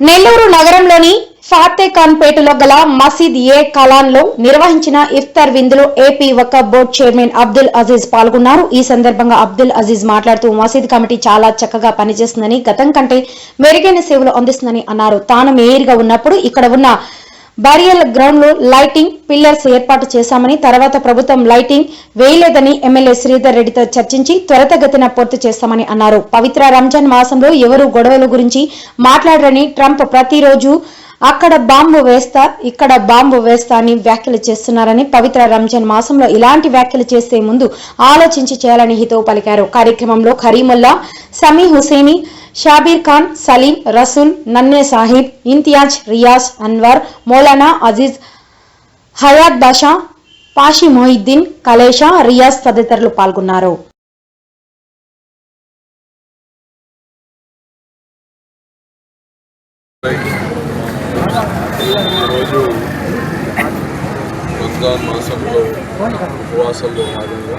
నెల్లూరు నగరంలోని ఫాతేఖాన్పేటలో గల మసీద్ ఏ కలాన్లో నిర్వహించిన ఇఫ్తార్ విందులో ఏపీ వక్ఫ్ బోర్డు చైర్మన్ అబ్దుల్ అజీజ్ పాల్గొన్నారు. ఈ సందర్భంగా అబ్దుల్ అజీజ్ మాట్లాడుతూ మసీద్ కమిటీ చాలా చక్కగా పనిచేస్తుందని, గతం కంటే మెరుగైన సేవలు అందిస్తుందని అన్నారు. తాను మేయర్గా ఉన్నప్పుడు ఇక్కడ ఉన్న బరియల్ గ్రౌండ్ లో లైటింగ్ పిల్లర్స్ ఏర్పాటు చేశామని, తర్వాత ప్రభుత్వం లైటింగ్ వేయలేదని ఎమ్మెల్యే శ్రీధర్ రెడ్డితో చర్చించి త్వరితగతిన పూర్తి చేస్తామని అన్నారు. పవిత్ర రంజాన్ మాసంలో ఎవరు గొడవల గురించి మాట్లాడరని, ట్రంప్ ప్రతిరోజు అక్కడ బాంబు వేస్తా ఇక్కడ బాంబు వేస్తా అని వ్యాఖ్యలు చేస్తున్నారని, పవిత్ర రంజాన్ మాసంలో ఇలాంటి వ్యాఖ్యలు చేసే ముందు ఆలోచించి చేయాలని హితవు పలికారు. కార్యక్రమంలో కరీముల్లా, సమీ హుసేని, షాబీర్ ఖాన్, సలీం, రసూల్, నన్నే సాహిబ్, ఇంతియాజ్, రియాజ్, అన్వర్, మౌలానా అజీజ్, హయాత్ బాషా, పాషి మొహిద్దీన్, కలేషా, రియాజ్ తదితరులు పాల్గొన్నారు. ఈరోజు రంజాన్ మాసంలో ఉపవాసంలో భాగంగా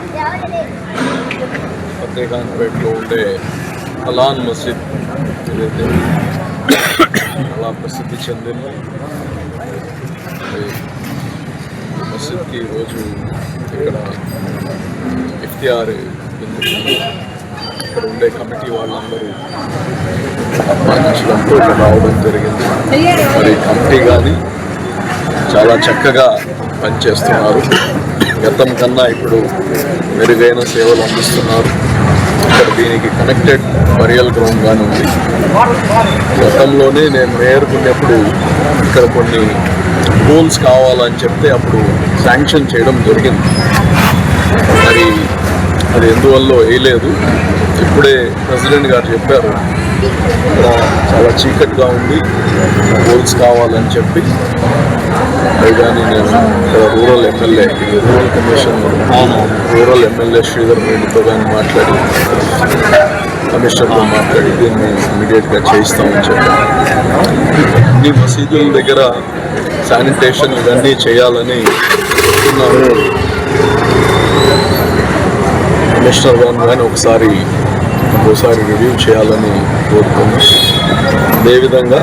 ఫతేఖాన్పేటలో ఉండే కలాన్ మసీద్ ఏదైతే అలా ప్రసిద్ధి చెందింది, మసీద్కి ఈరోజు ఇక్కడ ఇఫ్తియార్ ఇక్కడ ఉండే కమిటీ వాళ్ళందరూ ఆహ్వానించడంతో రావడం జరిగింది. మరి కమిటీ కానీ చాలా చక్కగా పనిచేస్తున్నారు. గతం కన్నా ఇప్పుడు మెరుగైన సేవలు అందిస్తున్నారు. ఇక్కడ దీనికి కనెక్టెడ్ బరియల్ గ్రౌండ్ కానీ ఉంది. గతంలోనే నేను మేయర్కున్నప్పుడు ఇక్కడ కొన్ని పోల్స్ కావాలని చెప్తే అప్పుడు శాంక్షన్ చేయడం జరిగింది. మరి అది ఎందువల్ల వేయలేదు. ఇప్పుడే ప్రెసిడెంట్ గారు చెప్పారు ఇక్కడ చాలా చీకటిగా ఉంది, పోల్స్ కావాలని చెప్పి. కానీ నేను ఇక్కడ rural MLA, rural commission rural MLA Sridhar రెడ్డితో కానీ మాట్లాడి, కమిషనర్తో మాట్లాడి దీన్ని ఇమీడియట్గా చేయిస్తామని చెప్పాను. అన్ని మసీదుల దగ్గర శానిటేషన్ ఇవన్నీ చేయాలని చెప్తున్నారు. కమిషనర్ గారు కానీ ఒకసారి రివ్యూ చేయాలని కోరుతున్నాం. అదేవిధంగా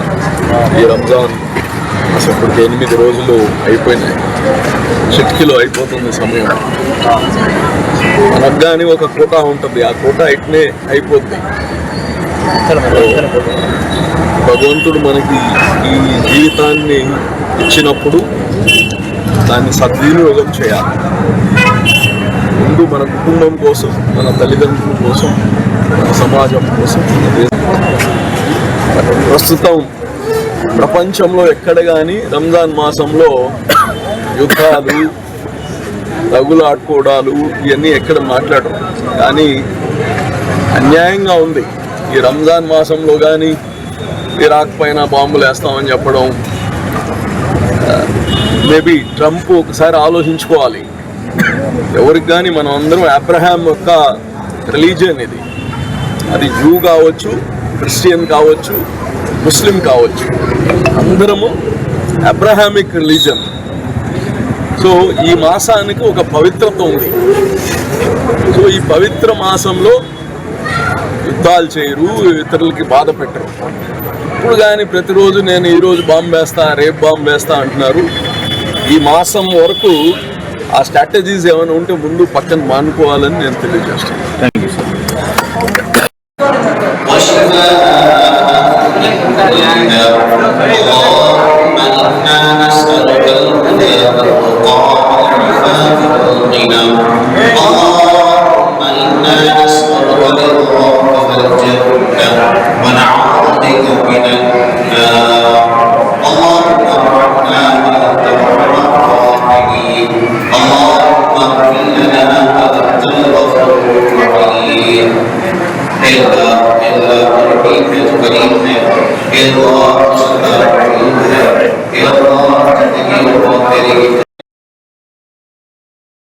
ఈ రంజాన్ అసలు ఇప్పటికి 8 రోజులు అయిపోయినాయి, చిట్కీలో అయిపోతుంది సమయం. మనకు కానీ ఒక కోటా ఉంటుంది, ఆ కోటా ఇట్నే అయిపోద్ది. భగవంతుడు మనకి ఈ జీవితాన్ని ఇచ్చినప్పుడు దాన్ని సద్వినియోగం చేయాలి. ముందు మన కుటుంబం కోసం, మన తల్లిదండ్రుల కోసం, మన సమాజం కోసం. ప్రస్తుతం ప్రపంచంలో ఎక్కడ కానీ రంజాన్ మాసంలో యుద్ధాలు, తగులాడుకోవడాలు ఇవన్నీ ఎక్కడ మాట్లాడరు. కానీ అన్యాయంగా ఉంది ఈ రంజాన్ మాసంలో కానీ ఇరాక్ పైన బాంబులు వేస్తామని చెప్పడం. మేబీ ట్రంప్ ఒకసారి ఆలోచించుకోవాలి. ఎవరికి కానీ మనం అందరం అబ్రహాం యొక్క రిలీజియన్ ఇది, అది జూ కావచ్చు, క్రిస్టియన్ కావచ్చు, ముస్లిం కావచ్చు, అందరము అబ్రహామిక్ రిలీజియన్. సో ఈ మాసానికి ఒక పవిత్రత ఉంది. సో ఈ పవిత్ర మాసంలో యుద్ధాలు చేయరు, ఇతరులకి బాధ పెట్టరు. ఇప్పుడు కానీ ప్రతిరోజు నేను ఈరోజు బాంబు వేస్తా, రేపు బాంబు వేస్తా అంటున్నారు. ఈ మాసం వరకు ఆ స్ట్రాటజీస్ ఏమైనా ఉంటే ముందు పక్కన మానుకోవాలని నేను తెలియజేస్తాను. Thank you sir. Allah